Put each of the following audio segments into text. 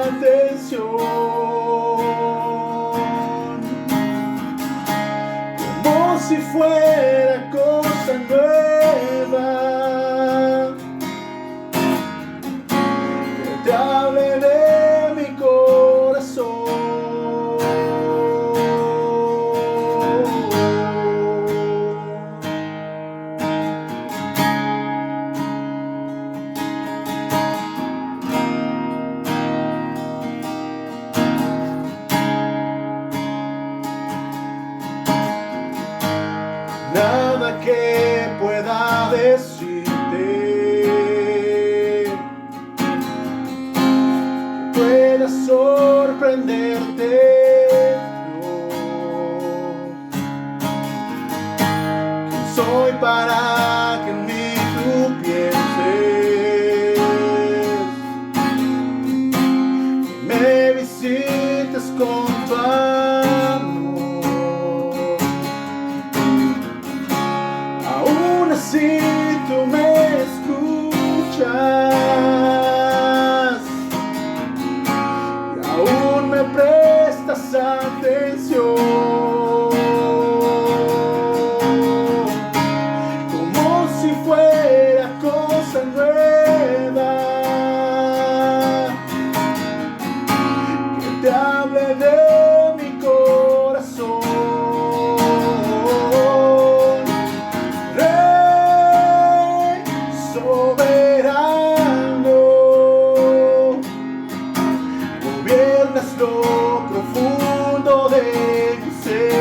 atención, como si fuera cosa nueva, que te hable de mi corazón. Nada que pueda decirte que pueda sorprenderte. ¿Quién soy para que en mí tú pienses? Que me visites con tu si tú me escuchas y aún me prestas atención, como si fuera cosa nueva, que te hable de mi corazón. Soberano, gobiernas lo profundo de mi ser,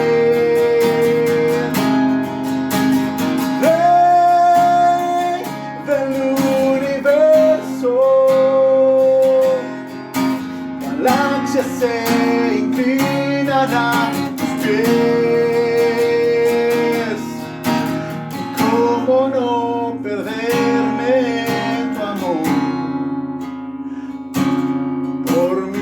Rey del universo, galaxias se inclinan a tus pies, ¿cómo no perderme en tu amor por mí?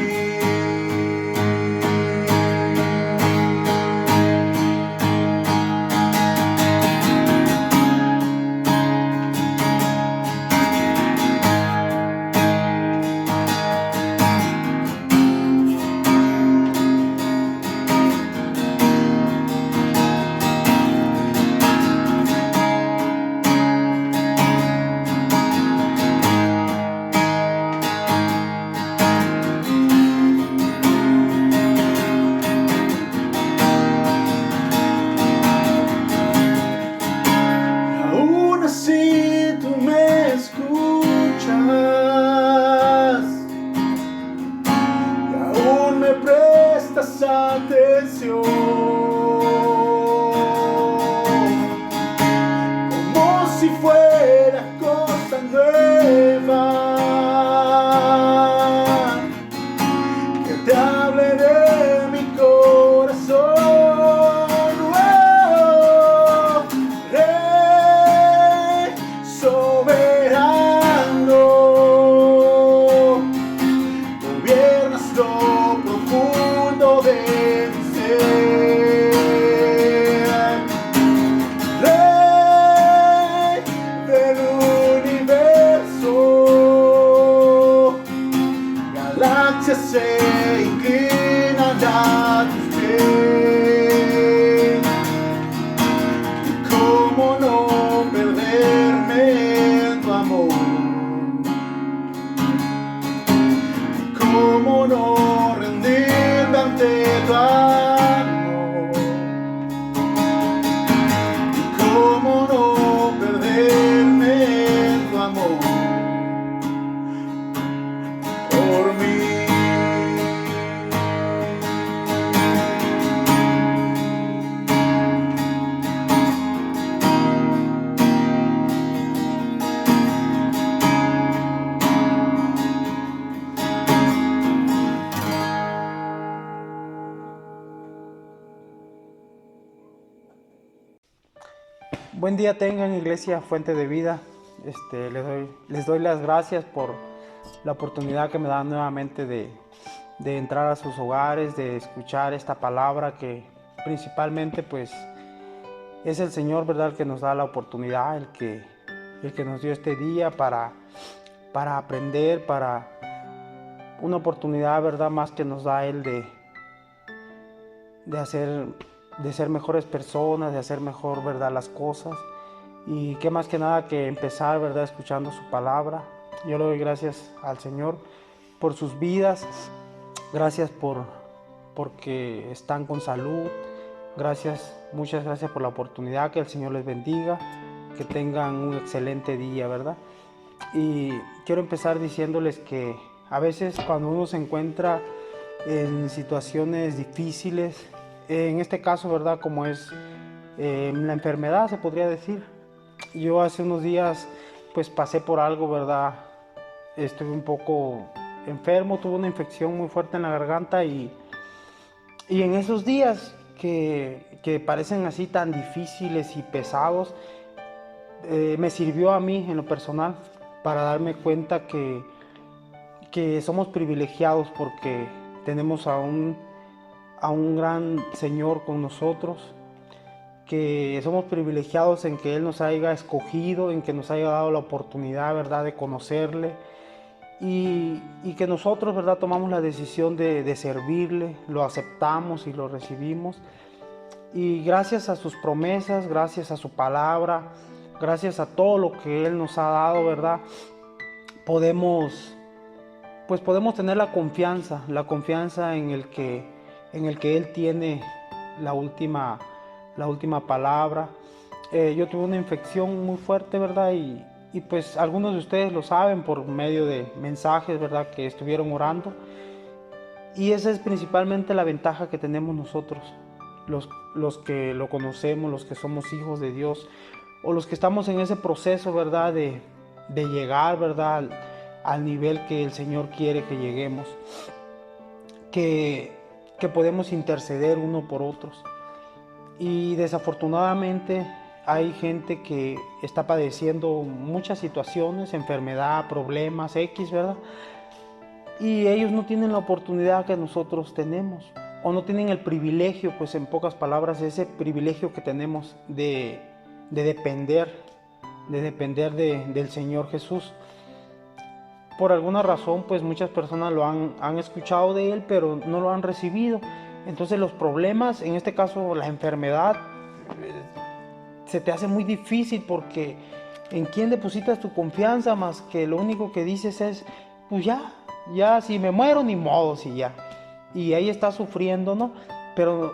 Si tú me escuchas y aún me prestas atención, como si fuera cosa nueva, que te hable de mi corazón. Soberano, gobiernas lo profundo de mi ser, Rey del universo, galaxias se inclinan a tus pies, ¿cómo no perderme en tu amor? ¿Cómo no rendirme ante tu amor? ¿Cómo no perderme en tu amor por mí? Buen día tengan, Iglesia Fuente de Vida. Les doy las gracias por la oportunidad que me dan nuevamente de entrar a sus hogares, de escuchar esta palabra que principalmente pues es el Señor, ¿verdad?, el que nos da la oportunidad, el que nos dio este día para aprender, una oportunidad, ¿verdad?, más que nos da Él de ser mejores personas, de hacer mejor, ¿verdad?, las cosas. Y qué más que nada que empezar, ¿verdad?, escuchando su palabra. Yo le doy gracias al Señor por sus vidas, gracias porque están con salud, gracias, muchas gracias por la oportunidad, que el Señor les bendiga, que tengan un excelente día, ¿verdad? Y quiero empezar diciéndoles que a veces cuando uno se encuentra en situaciones difíciles, en este caso, ¿verdad?, como es la enfermedad, se podría decir. Yo hace unos días pues pasé por algo, ¿verdad? Estuve un poco enfermo, tuve una infección muy fuerte en la garganta y en esos días que parecen así tan difíciles y pesados, me sirvió a mí en lo personal para darme cuenta que somos privilegiados porque tenemos a un gran Señor con nosotros, que somos privilegiados en que Él nos haya escogido, en que nos haya dado la oportunidad, ¿verdad?, de conocerle y que nosotros, ¿verdad?, tomamos la decisión de servirle, lo aceptamos y lo recibimos. Y gracias a sus promesas, gracias a su palabra, gracias a todo lo que Él nos ha dado, ¿verdad?, podemos tener la confianza en el que Él tiene la última palabra. Yo tuve una infección muy fuerte, ¿verdad? Y pues algunos de ustedes lo saben por medio de mensajes, ¿verdad?, que estuvieron orando. Y esa es principalmente la ventaja que tenemos nosotros, los que lo conocemos, los que somos hijos de Dios, o los que estamos en ese proceso, ¿verdad?, de llegar, ¿verdad?, al nivel que el Señor quiere que lleguemos, que podemos interceder uno por otros. Y desafortunadamente hay gente que está padeciendo muchas situaciones, enfermedad, problemas, X, ¿verdad? Y ellos no tienen la oportunidad que nosotros tenemos, o no tienen el privilegio, pues en pocas palabras, ese privilegio que tenemos de depender del Señor Jesús. Por alguna razón, pues muchas personas lo han escuchado de Él, pero no lo han recibido. Entonces los problemas, en este caso la enfermedad, se te hace muy difícil porque ¿en quién depositas tu confianza? Más que lo único que dices es, pues ya si me muero ni modo, si ya. Y ahí está sufriendo, ¿no? Pero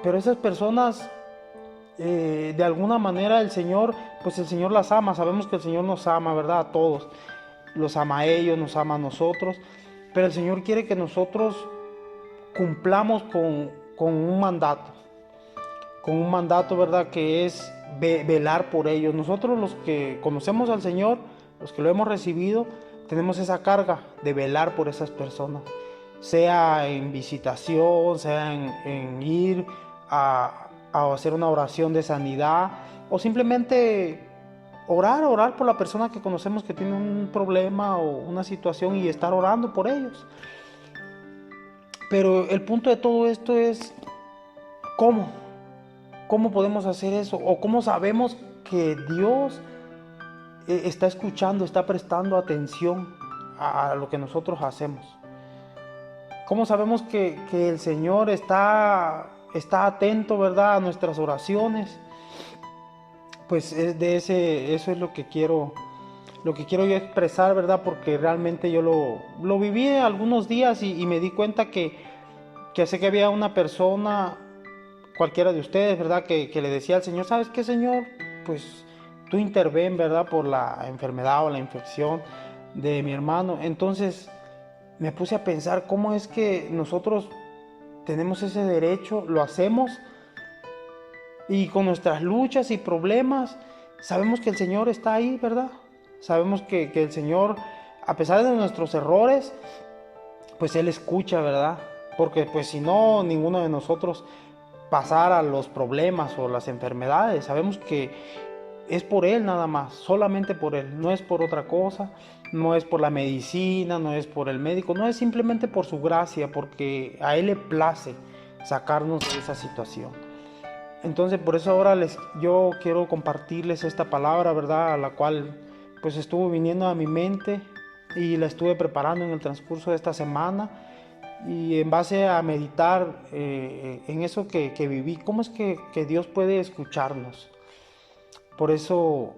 esas personas, de alguna manera el Señor las ama. Sabemos que el Señor nos ama, ¿verdad? A todos. Los ama a ellos, nos ama a nosotros. Pero el Señor quiere que nosotros cumplamos con un mandato, ¿verdad?, que es velar por ellos. Nosotros, los que conocemos al Señor, los que lo hemos recibido, tenemos esa carga de velar por esas personas, sea en visitación, sea en ir a hacer una oración de sanidad, o simplemente orar por la persona que conocemos que tiene un problema o una situación y estar orando por ellos. Pero el punto de todo esto es ¿cómo podemos hacer eso? ¿O cómo sabemos que Dios está escuchando, está prestando atención a lo que nosotros hacemos? ¿Cómo sabemos que el Señor está atento, ¿verdad?, a nuestras oraciones? Pues eso es lo que quiero yo expresar, ¿verdad? Porque realmente yo lo viví algunos días y me di cuenta que sé que había una persona, cualquiera de ustedes, ¿verdad?, que le decía al Señor, ¿sabes qué, Señor? Pues tú interven, ¿verdad?, por la enfermedad o la infección de mi hermano. Entonces me puse a pensar cómo es que nosotros tenemos ese derecho, lo hacemos, y con nuestras luchas y problemas sabemos que el Señor está ahí, ¿verdad? Sabemos que el Señor, a pesar de nuestros errores, pues Él escucha, ¿verdad? Porque pues si no, ninguno de nosotros pasara los problemas o las enfermedades. Sabemos que es por Él nada más, solamente por Él, no es por otra cosa, no es por la medicina, no es por el médico, no es simplemente por su gracia, porque a Él le place sacarnos de esa situación. Entonces por eso ahora yo quiero compartirles esta palabra, ¿verdad?, a la cual pues estuvo viniendo a mi mente y la estuve preparando en el transcurso de esta semana, y en base a meditar en eso que viví, cómo es que Dios puede escucharnos. Por eso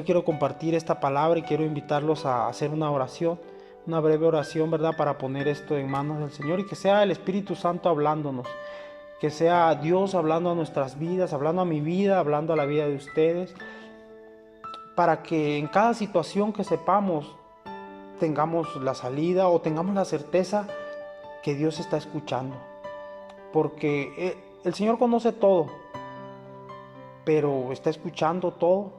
quiero compartir esta palabra y quiero invitarlos a hacer una oración, una breve oración, ¿verdad? Para poner esto en manos del Señor y que sea el Espíritu Santo hablándonos, que sea Dios hablando a nuestras vidas, hablando a mi vida, hablando a la vida de ustedes, para que en cada situación que sepamos tengamos la salida o tengamos la certeza que Dios está escuchando. Porque el Señor conoce todo, pero está escuchando todo.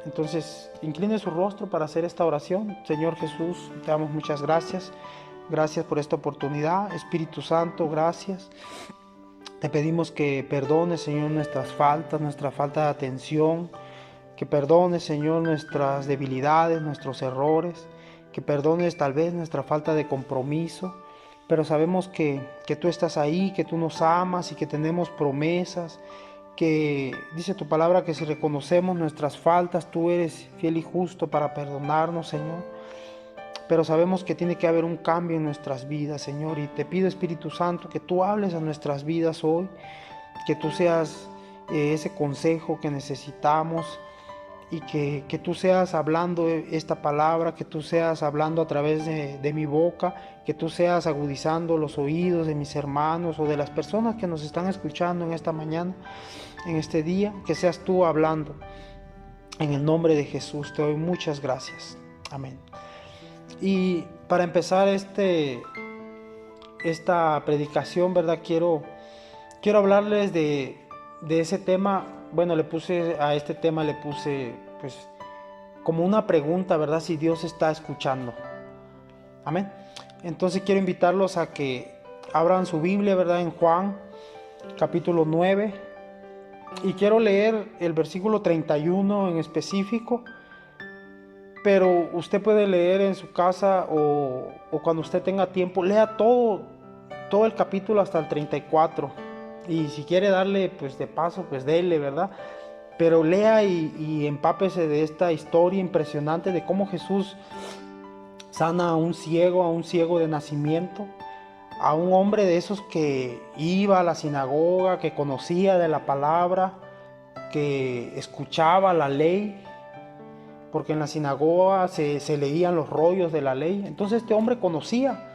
Entonces, incline su rostro para hacer esta oración. Señor Jesús, te damos muchas gracias. Gracias por esta oportunidad. Espíritu Santo, gracias. Te pedimos que perdones, Señor, nuestras faltas, nuestra falta de atención. Que perdones, Señor, nuestras debilidades, nuestros errores. Que perdones tal vez nuestra falta de compromiso. Pero sabemos que tú estás ahí, que tú nos amas y que tenemos promesas. Que dice tu palabra que si reconocemos nuestras faltas, tú eres fiel y justo para perdonarnos, Señor. Pero sabemos que tiene que haber un cambio en nuestras vidas, Señor. Y te pido, Espíritu Santo, que tú hables a nuestras vidas hoy, que tú seas ese consejo que necesitamos y que tú seas hablando esta palabra, que tú seas hablando a través de mi boca, que tú seas agudizando los oídos de mis hermanos o de las personas que nos están escuchando en esta mañana, en este día, que seas tú hablando. En el nombre de Jesús te doy muchas gracias. Amén. Y para empezar esta predicación, ¿verdad? Quiero hablarles de ese tema. Bueno, a este tema le puse pues como una pregunta, ¿verdad? Si Dios está escuchando. Amén. Entonces quiero invitarlos a que abran su Biblia, ¿verdad? En Juan, capítulo 9. Y quiero leer el versículo 31 en específico. Pero usted puede leer en su casa o cuando usted tenga tiempo, lea todo el capítulo hasta el 34. Y si quiere darle pues de paso, pues dele, ¿verdad? Pero lea y empápese de esta historia impresionante de cómo Jesús sana a un ciego de nacimiento, a un hombre de esos que iba a la sinagoga, que conocía de la palabra, que escuchaba la ley, porque en la sinagoga se leían los rollos de la ley. Entonces este hombre conocía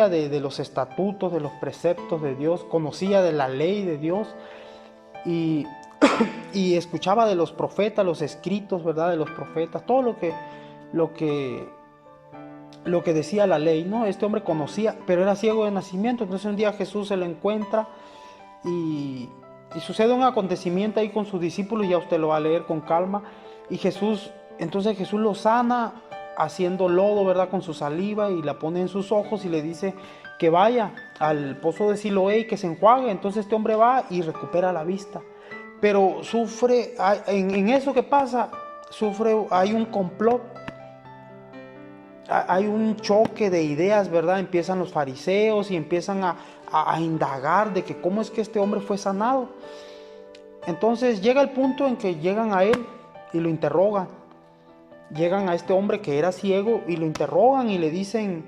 de los estatutos, de los preceptos de Dios, conocía de la ley de Dios y escuchaba de los profetas, los escritos, ¿verdad? De los profetas, todo lo que decía la ley, ¿no? Este hombre conocía, pero era ciego de nacimiento. Entonces un día Jesús se lo encuentra y sucede un acontecimiento ahí con sus discípulos, ya usted lo va a leer con calma. Y entonces Jesús lo sana haciendo lodo, ¿verdad? Con su saliva y la pone en sus ojos y le dice que vaya al pozo de Siloé y que se enjuague. Entonces este hombre va y recupera la vista. Pero sufre, en eso que pasa, hay un complot, hay un choque de ideas, ¿verdad? Empiezan los fariseos y empiezan a indagar de que cómo es que este hombre fue sanado. Entonces llega el punto en que llegan a él y lo interrogan. Llegan a este hombre que era ciego y lo interrogan y le dicen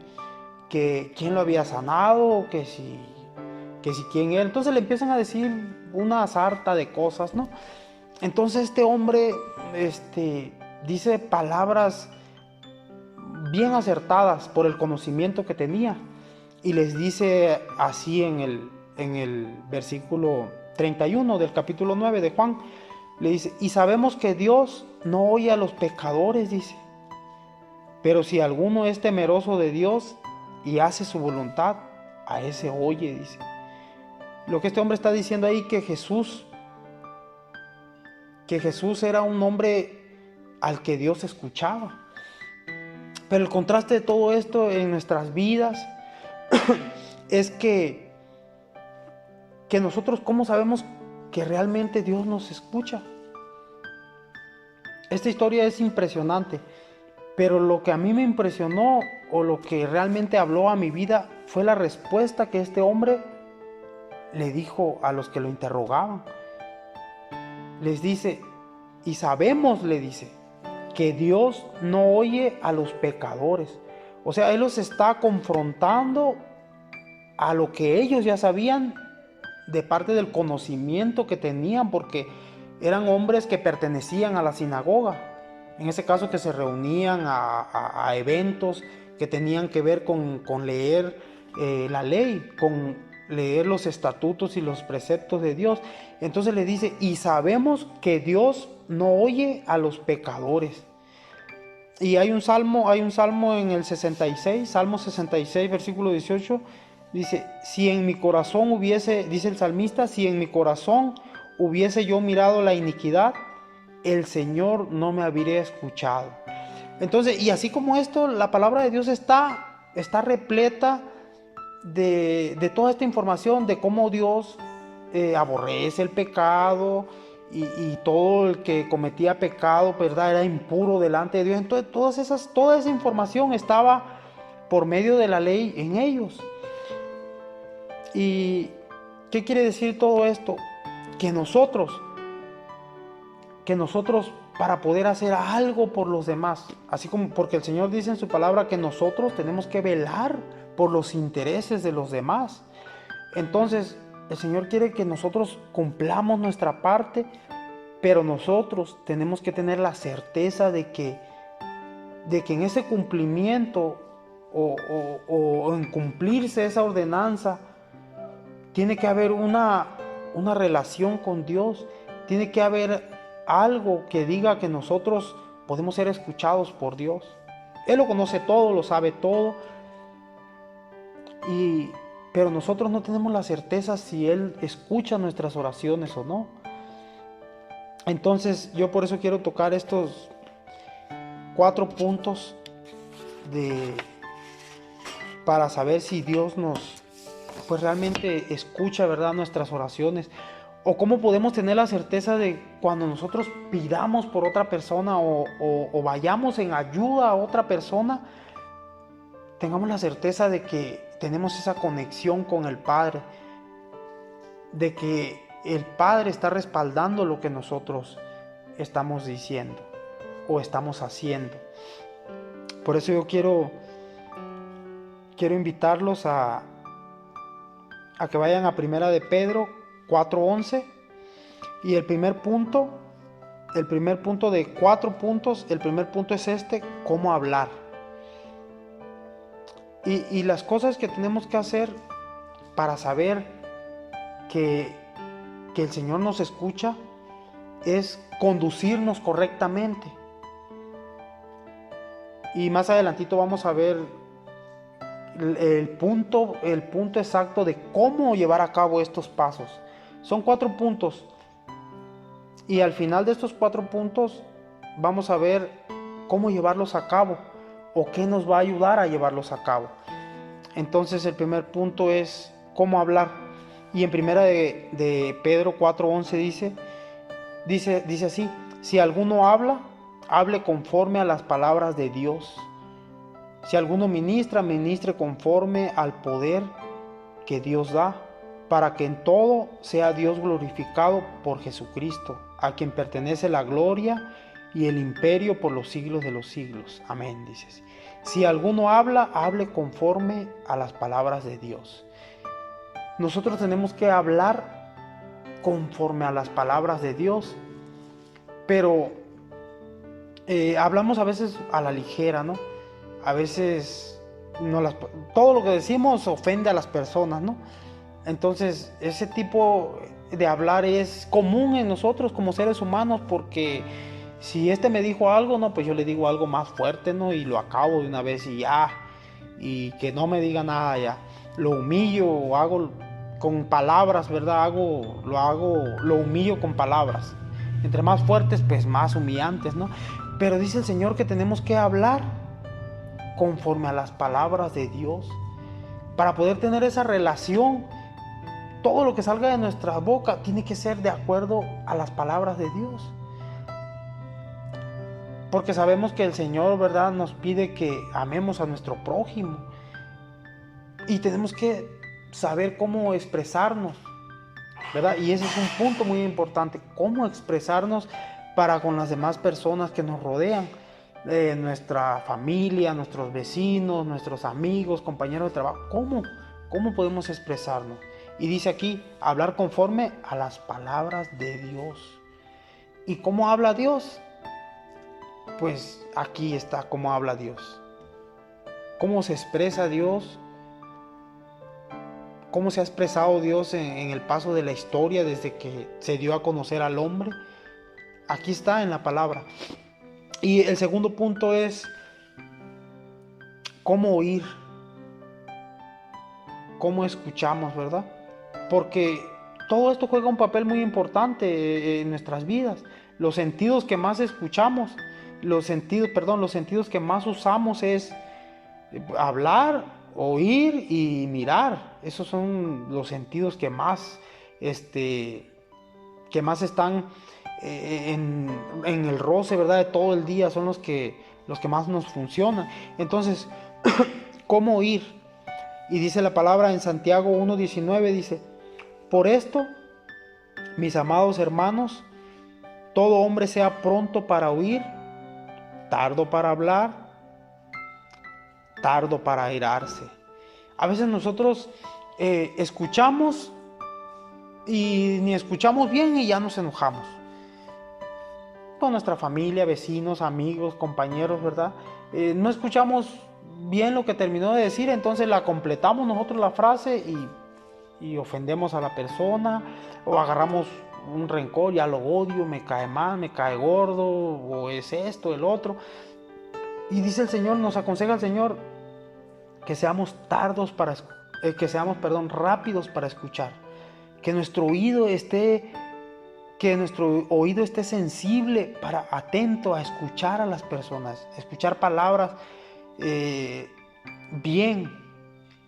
que quién lo había sanado, que si quién era. Entonces le empiezan a decir una sarta de cosas, ¿no? Entonces este hombre dice palabras bien acertadas por el conocimiento que tenía y les dice así en el versículo 31 del capítulo 9 de Juan. Le dice, y sabemos que Dios no oye a los pecadores, dice, pero si alguno es temeroso de Dios y hace su voluntad, a ese oye, dice. Lo que este hombre está diciendo ahí, que Jesús era un hombre al que Dios escuchaba. Pero el contraste de todo esto en nuestras vidas es que nosotros, ¿cómo sabemos que realmente Dios nos escucha? Esta historia es impresionante, pero lo que a mí me impresionó o lo que realmente habló a mi vida fue la respuesta que este hombre le dijo a los que lo interrogaban. Les dice, y sabemos, le dice, que Dios no oye a los pecadores. O sea, Él los está confrontando a lo que ellos ya sabían de parte del conocimiento que tenían, porque eran hombres que pertenecían a la sinagoga. En ese caso, que se reunían a eventos que tenían que ver con leer la ley, con leer los estatutos y los preceptos de Dios. Entonces le dice, y sabemos que Dios no oye a los pecadores. Y hay un salmo en el 66, Salmo 66, versículo 18, dice, si en mi corazón hubiese, dice el salmista, si en mi corazón hubiese yo mirado la iniquidad, el Señor no me habría escuchado. Entonces, y así como esto, la palabra de Dios está repleta de toda esta información, de cómo Dios aborrece el pecado, y todo el que cometía pecado, ¿verdad?, era impuro delante de Dios. Entonces toda esa información estaba por medio de la ley en ellos. ¿Y qué quiere decir todo esto? Que nosotros para poder hacer algo por los demás, así como porque el Señor dice en su palabra que nosotros tenemos que velar por los intereses de los demás. Entonces el Señor quiere que nosotros cumplamos nuestra parte, pero nosotros tenemos que tener la certeza de que en ese cumplimiento o en cumplirse esa ordenanza, tiene que haber una relación con Dios, tiene que haber algo que diga que nosotros podemos ser escuchados por Dios. Él lo conoce todo, lo sabe todo, pero nosotros no tenemos la certeza si Él escucha nuestras oraciones o no. Entonces yo por eso quiero tocar estos 4 puntos para saber si Dios nos pues realmente escucha, ¿verdad?, nuestras oraciones, o cómo podemos tener la certeza de cuando nosotros pidamos por otra persona o vayamos en ayuda a otra persona, tengamos la certeza de que tenemos esa conexión con el Padre, de que el Padre está respaldando lo que nosotros estamos diciendo o estamos haciendo. Por eso yo quiero invitarlos a que vayan a Primera de Pedro 4:11, y el primer punto de 4 puntos, el primer punto es cómo hablar. Y las cosas que tenemos que hacer para saber que el Señor nos escucha es conducirnos correctamente. Y más adelantito vamos a ver el punto exacto de cómo llevar a cabo estos pasos. Son 4 puntos. Y al final de estos 4 puntos vamos a ver cómo llevarlos a cabo o qué nos va a ayudar a llevarlos a cabo. Entonces el primer punto es cómo hablar. Y en primera de Pedro 4:11 dice así: si alguno habla, hable conforme a las palabras de Dios. Si alguno ministra, ministre conforme al poder que Dios da, para que en todo sea Dios glorificado por Jesucristo, a quien pertenece la gloria y el imperio por los siglos de los siglos. Amén, dices. Si alguno habla, hable conforme a las palabras de Dios. Nosotros tenemos que hablar conforme a las palabras de Dios, pero hablamos a veces a la ligera, ¿no? A veces todo lo que decimos ofende a las personas, ¿no? Entonces ese tipo de hablar es común en nosotros como seres humanos, porque si me dijo algo, no, pues yo le digo algo más fuerte, ¿no? Y lo acabo de una vez y ya, y que no me diga nada ya. Lo humillo, o hago con palabras, ¿verdad? Lo humillo con palabras. Entre más fuertes, pues más humillantes, ¿no? Pero dice el Señor que tenemos que hablar conforme a las palabras de Dios, para poder tener esa relación. Todo lo que salga de nuestra boca tiene que ser de acuerdo a las palabras de Dios, porque sabemos que el Señor, ¿verdad?, nos pide que amemos a nuestro prójimo, y tenemos que saber cómo expresarnos, ¿verdad? Y ese es un punto muy importante, cómo expresarnos para con las demás personas que nos rodean. nuestra familia, nuestros vecinos, nuestros amigos, compañeros de trabajo. ¿Cómo podemos expresarnos? Y dice aquí, hablar conforme a las palabras de Dios. ¿Y cómo habla Dios? Pues aquí está cómo habla Dios. ¿Cómo se expresa Dios? ¿Cómo se ha expresado Dios en el paso de la historia desde que se dio a conocer al hombre? Aquí está en la palabra. Y el segundo punto es cómo oír, cómo escuchamos, ¿verdad? Porque todo esto juega un papel muy importante en nuestras vidas. Los sentidos que más escuchamos, los sentidos que más usamos es hablar, oír y mirar. Esos son los sentidos que más están en el roce, ¿verdad? De todo el día, son los que más nos funcionan. Entonces, ¿cómo oír? Y dice la palabra en Santiago 1:19, dice: por esto, mis amados hermanos, todo hombre sea pronto para oír, tardo para hablar, tardo para airarse. A veces nosotros escuchamos y ni escuchamos bien y ya nos enojamos. Con nuestra familia, vecinos, amigos, compañeros, ¿verdad? No escuchamos bien lo que terminó de decir, entonces la completamos nosotros la frase y ofendemos a la persona, o agarramos un rencor, ya lo odio, me cae mal, me cae gordo, o es esto, el otro. Y dice el Señor, nos aconseja el Señor que seamos rápidos para escuchar, que nuestro oído esté sensible, atento a escuchar a las personas, escuchar palabras bien,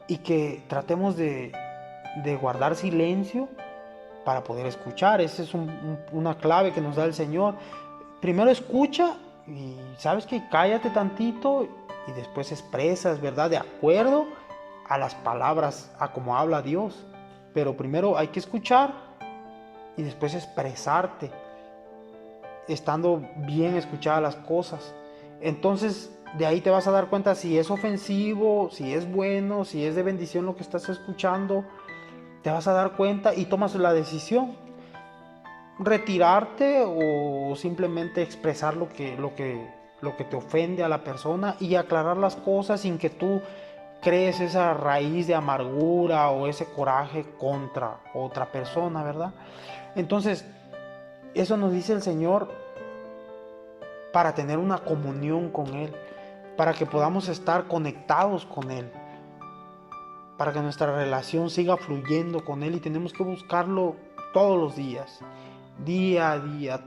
y que tratemos de guardar silencio para poder escuchar. Esa es una clave que nos da el Señor. Primero escucha y sabes que cállate tantito y después expresas, ¿verdad? De acuerdo a las palabras, a cómo habla Dios. Pero primero hay que escuchar y después expresarte, estando bien escuchadas las cosas. Entonces de ahí te vas a dar cuenta si es ofensivo, si es bueno, si es de bendición lo que estás escuchando. Te vas a dar cuenta y tomas la decisión, retirarte o simplemente expresar lo que te ofende a la persona y aclarar las cosas sin que tú crees esa raíz de amargura o ese coraje contra otra persona, ¿verdad? Entonces, eso nos dice el Señor para tener una comunión con Él, para que podamos estar conectados con Él, para que nuestra relación siga fluyendo con Él, y tenemos que buscarlo todos los días, día a día,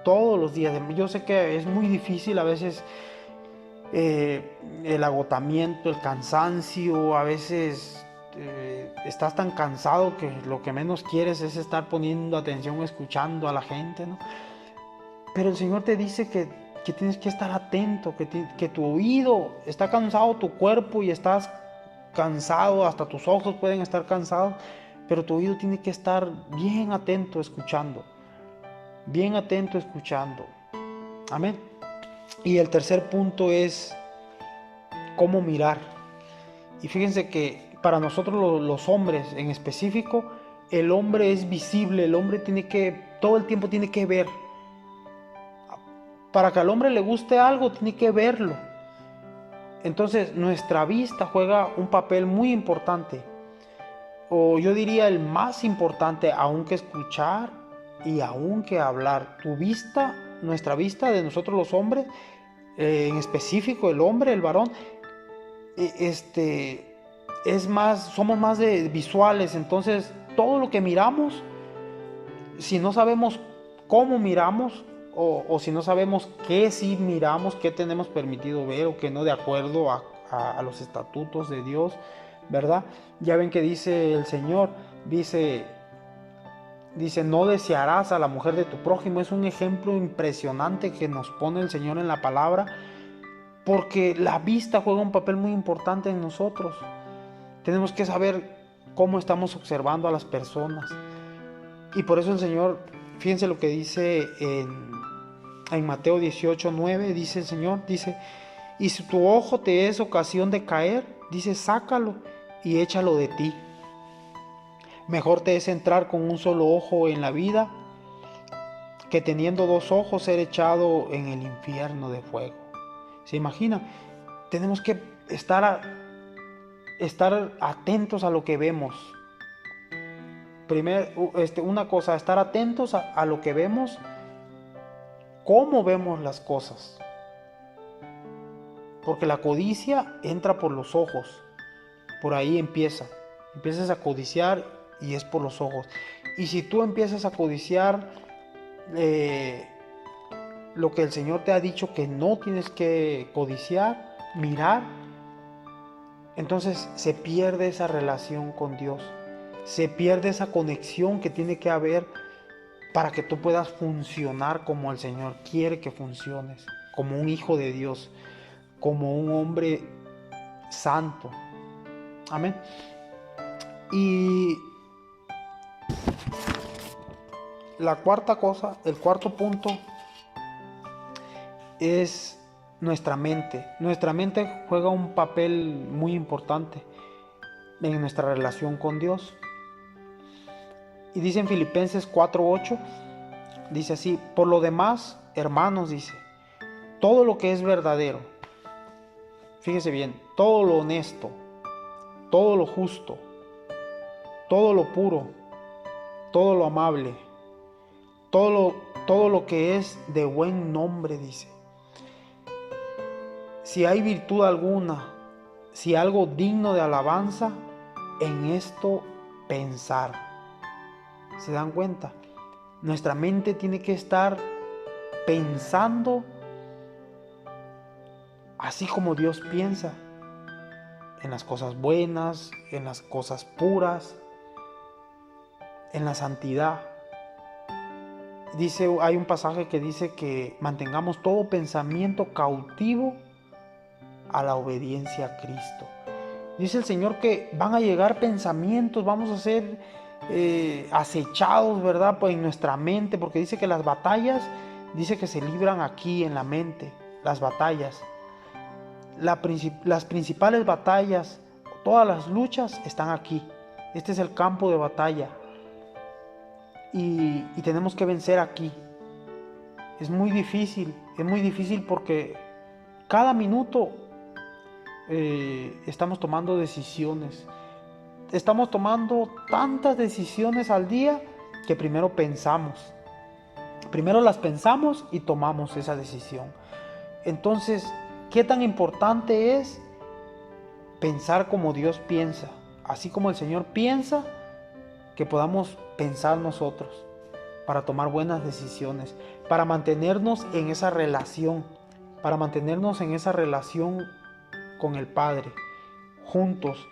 todos los días. Yo sé que es muy difícil a veces, el agotamiento, el cansancio, a veces estás tan cansado que lo que menos quieres es estar poniendo atención, escuchando a la gente, ¿no? Pero el Señor te dice que tienes que estar atento, que tu oído está cansado, tu cuerpo y estás cansado, hasta tus ojos pueden estar cansados, pero tu oído tiene que estar bien atento escuchando, bien atento escuchando. Amén. Y el tercer punto es cómo mirar. Y fíjense que para nosotros los hombres en específico, el hombre es visible, el hombre todo el tiempo tiene que ver. Para que al hombre le guste algo, tiene que verlo. Entonces nuestra vista juega un papel muy importante, o yo diría el más importante, aún que escuchar y aún que hablar. Nuestra vista de nosotros los hombres, en específico el hombre, el varón, somos más de visuales. Entonces todo lo que miramos, si no sabemos cómo miramos, o si no sabemos qué sí miramos, qué tenemos permitido ver o qué no, de acuerdo a los estatutos de Dios, ¿verdad? Ya ven que dice el Señor, dice, no desearás a la mujer de tu prójimo. Es un ejemplo impresionante que nos pone el Señor en la palabra, porque la vista juega un papel muy importante en nosotros. Tenemos que saber cómo estamos observando a las personas, y por eso el Señor, fíjense lo que dice En Mateo 18:9 dice el Señor, dice, y si tu ojo te es ocasión de caer, dice, sácalo y échalo de ti. Mejor te es entrar con un solo ojo en la vida que teniendo dos ojos ser echado en el infierno de fuego. ¿Se imagina? Tenemos que estar atentos a lo que vemos. Primero, una cosa, estar atentos a lo que vemos, cómo vemos las cosas. Porque la codicia entra por los ojos. Por ahí empiezas a codiciar y es por los ojos. Y si tú empiezas a codiciar lo que el Señor te ha dicho que no tienes que codiciar, mirar, entonces se pierde esa relación con Dios, se pierde esa conexión que tiene que haber para que tú puedas funcionar como el Señor quiere que funciones, como un hijo de Dios, como un hombre santo. Amén. Y la cuarta cosa, el cuarto punto es nuestra mente. Nuestra mente juega un papel muy importante en nuestra relación con Dios. Y dice en Filipenses 4:8, dice así, por lo demás, hermanos, dice, todo lo que es verdadero, fíjese bien, todo lo honesto, todo lo justo, todo lo puro, todo lo amable, todo lo que es de buen nombre, dice. Si hay virtud alguna, si algo digno de alabanza, en esto pensar. ¿Se dan cuenta? Nuestra mente tiene que estar pensando así como Dios piensa, en las cosas buenas, en las cosas puras, en la santidad. Hay un pasaje que dice que mantengamos todo pensamiento cautivo a la obediencia a Cristo. Dice el Señor que van a llegar pensamientos, vamos a ser acechados, ¿verdad? Pues en nuestra mente, porque dice que las batallas, dice que se libran aquí en la mente, las batallas. Las principales batallas, todas las luchas están aquí. Este es el campo de batalla. Y tenemos que vencer aquí. Es muy difícil porque cada minuto estamos tomando decisiones. Estamos tomando tantas decisiones al día que primero las pensamos y tomamos esa decisión. Entonces, ¿qué tan importante es pensar como Dios piensa? Así como el Señor piensa, que podamos pensar nosotros para tomar buenas decisiones, para mantenernos en esa relación, con el Padre, juntos.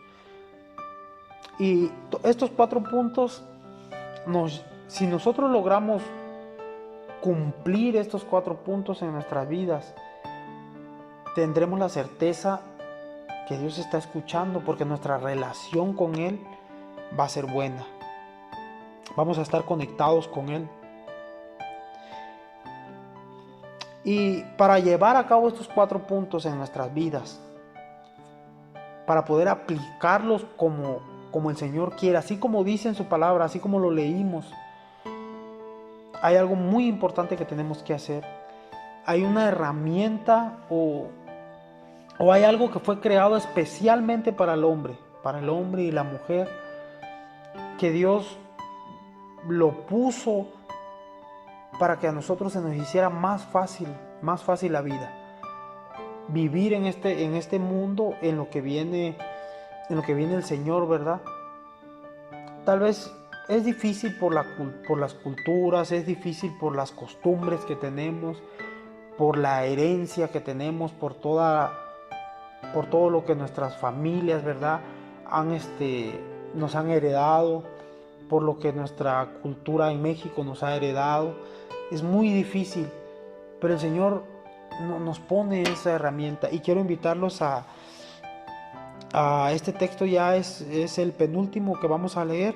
Y estos 4 puntos, si nosotros logramos cumplir estos 4 puntos en nuestras vidas, tendremos la certeza que Dios está escuchando, porque nuestra relación con Él va a ser buena. Vamos a estar conectados con Él. Y para llevar a cabo estos 4 puntos en nuestras vidas, para poder aplicarlos como el Señor quiere, así como dice en su palabra, así como lo leímos, hay algo muy importante que tenemos que hacer. Hay una herramienta o hay algo que fue creado especialmente para el hombre y la mujer, que Dios lo puso para que a nosotros se nos hiciera más fácil la vida. Vivir en este mundo, en lo que viene el Señor, ¿verdad? Tal vez es difícil por las culturas, es difícil por las costumbres que tenemos, por la herencia que tenemos, por todo lo que nuestras familias, ¿verdad?, nos han heredado, por lo que nuestra cultura en México nos ha heredado. Es muy difícil, pero el Señor nos pone esa herramienta, y quiero invitarlos a este texto. Ya es el penúltimo que vamos a leer,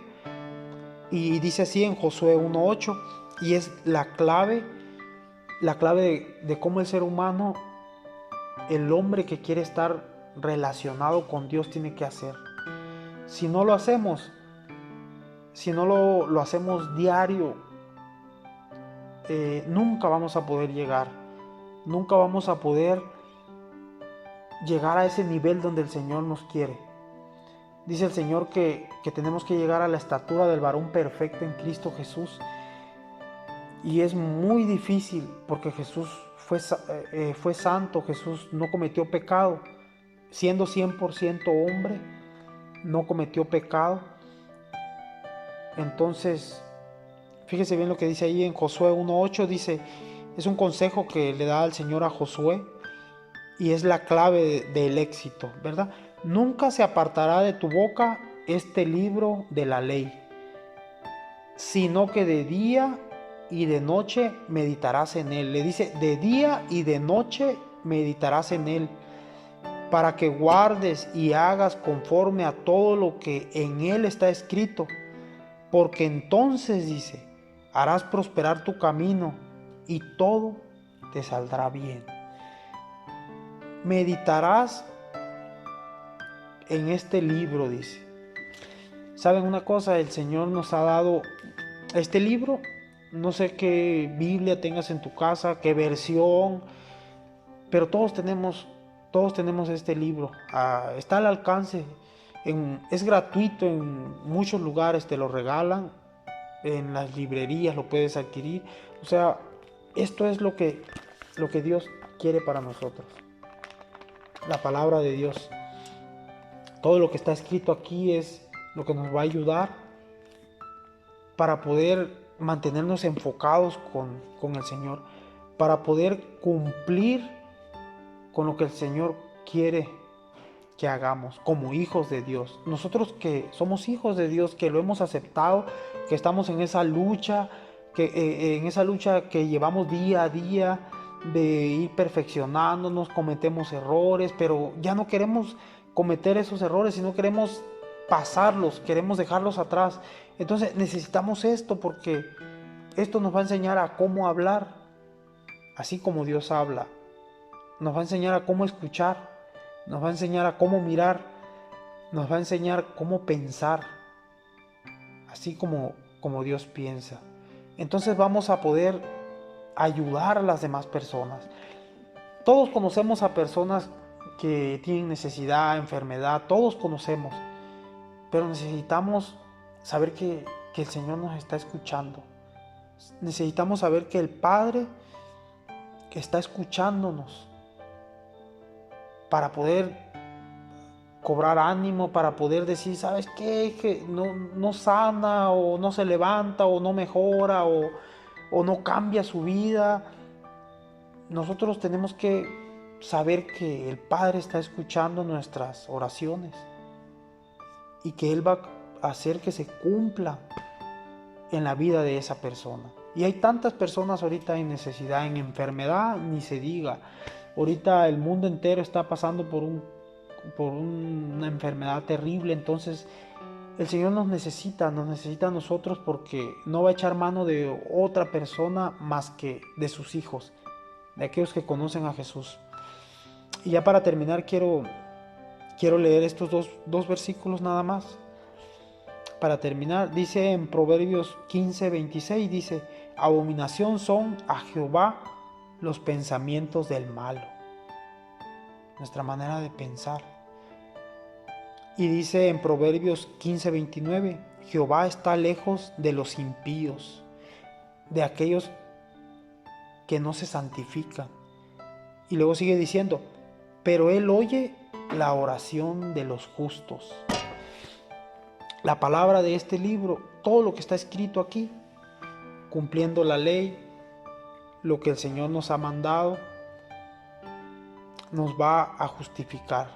y dice así en Josué 1:8, y es la clave la clave de cómo el ser humano, el hombre que quiere estar relacionado con Dios, tiene que hacer. Si no lo hacemos, si no lo hacemos diario, nunca vamos a poder llegar. Nunca vamos a poder llegar a ese nivel donde el Señor nos quiere. Dice el Señor que tenemos que llegar a la estatura del varón perfecto en Cristo Jesús. Y es muy difícil porque Jesús fue santo, Jesús no cometió pecado. Siendo 100% hombre, no cometió pecado. Entonces, fíjese bien lo que dice ahí en Josué 1:8, dice, es un consejo que le da el Señor a Josué y es la clave del éxito, ¿verdad? Nunca se apartará de tu boca este libro de la ley, sino que de día y de noche meditarás en él. Le dice, de día y de noche meditarás en él, para que guardes y hagas conforme a todo lo que en él está escrito, porque entonces, dice, harás prosperar tu camino y todo te saldrá bien. Meditarás en este libro, dice. ¿Saben una cosa? El Señor nos ha dado este libro. No sé qué Biblia tengas en tu casa, qué versión, pero todos tenemos este libro. Está al alcance. Es gratuito en muchos lugares, te lo regalan. En las librerías lo puedes adquirir. O sea, esto es lo que Dios quiere para nosotros. La palabra de Dios. Todo lo que está escrito aquí es lo que nos va a ayudar para poder mantenernos enfocados con el Señor, para poder cumplir con lo que el Señor quiere que hagamos como hijos de Dios. Nosotros que somos hijos de Dios, que lo hemos aceptado, que estamos en esa lucha, que llevamos día a día de ir perfeccionándonos, cometemos errores, pero ya no queremos cometer esos errores, sino queremos pasarlos, queremos dejarlos atrás. Entonces necesitamos esto, porque esto nos va a enseñar a cómo hablar, así como Dios habla. Nos va a enseñar a cómo escuchar, nos va a enseñar a cómo mirar, nos va a enseñar cómo pensar, así como Dios piensa. Entonces vamos a poder ayudar a las demás personas. Todos conocemos a personas que tienen necesidad, enfermedad, todos conocemos, pero necesitamos saber que el Señor nos está escuchando. Necesitamos saber que el Padre que está escuchándonos, para poder cobrar ánimo, para poder decir, ¿sabes qué? Que no sana, o no se levanta, o no mejora, o no cambia su vida. Nosotros tenemos que saber que el Padre está escuchando nuestras oraciones y que Él va a hacer que se cumpla en la vida de esa persona. Y hay tantas personas ahorita en necesidad, en enfermedad, ni se diga. Ahorita el mundo entero está pasando por una enfermedad terrible. Entonces el Señor nos necesita a nosotros, porque no va a echar mano de otra persona más que de sus hijos, de aquellos que conocen a Jesús. Y ya para terminar quiero leer estos dos versículos nada más. Para terminar, dice en Proverbios 15:26, dice, abominación son a Jehová los pensamientos del malo. Nuestra manera de pensar. Y dice en Proverbios 15:29, Jehová está lejos de los impíos, de aquellos que no se santifican. Y luego sigue diciendo, pero Él oye la oración de los justos. La palabra de este libro, todo lo que está escrito aquí, cumpliendo la ley, lo que el Señor nos ha mandado, nos va a justificar,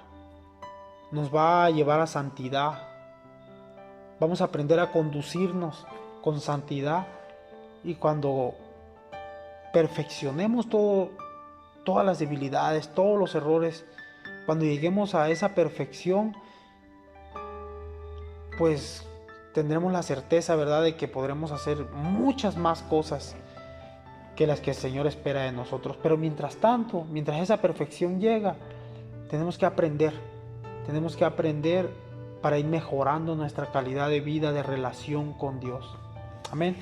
nos va a llevar a santidad. Vamos a aprender a conducirnos con santidad, y cuando perfeccionemos todas las debilidades, todos los errores, cuando lleguemos a esa perfección, pues tendremos la certeza, ¿verdad?, de que podremos hacer muchas más cosas que las que el Señor espera de nosotros. Pero mientras tanto, mientras esa perfección llega, tenemos que aprender para ir mejorando nuestra calidad de vida, de relación con Dios. Amén.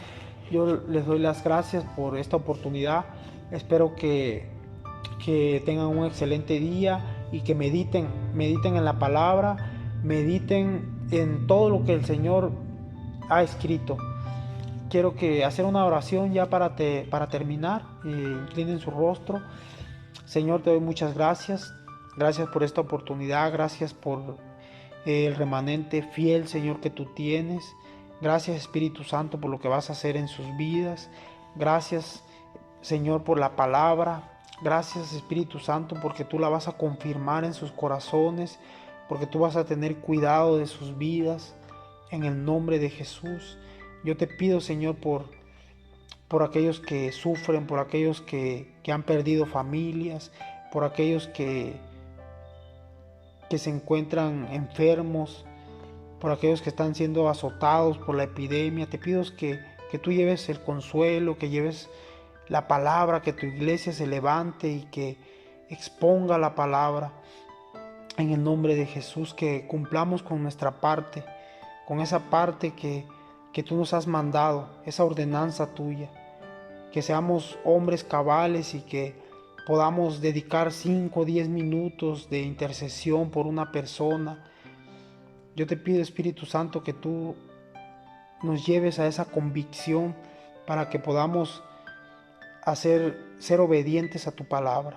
Yo les doy las gracias por esta oportunidad. Espero que tengan un excelente día y que mediten en la palabra, mediten en todo lo que el Señor ha escrito. Quiero hacer una oración ya para terminar. Inclinen su rostro. Señor, te doy muchas gracias. Gracias por esta oportunidad. Gracias por el remanente fiel, Señor, que tú tienes. Gracias, Espíritu Santo, por lo que vas a hacer en sus vidas. Gracias, Señor, por la palabra. Gracias, Espíritu Santo, porque tú la vas a confirmar en sus corazones, porque tú vas a tener cuidado de sus vidas. En el nombre de Jesús, yo te pido, Señor, por aquellos que sufren, por aquellos que han perdido familias, por aquellos que se encuentran enfermos, por aquellos que están siendo azotados por la epidemia. Te pido que tú lleves el consuelo, que lleves la palabra, que tu iglesia se levante y que exponga la palabra. En el nombre de Jesús, que cumplamos con nuestra parte, con esa parte que tú nos has mandado, esa ordenanza tuya. Que seamos hombres cabales y que podamos dedicar 5 o 10 minutos de intercesión por una persona. Yo te pido, Espíritu Santo, que tú nos lleves a esa convicción para que podamos ser obedientes a tu palabra,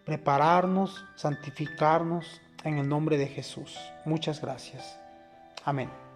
prepararnos, santificarnos en el nombre de Jesús. Muchas gracias. Amén.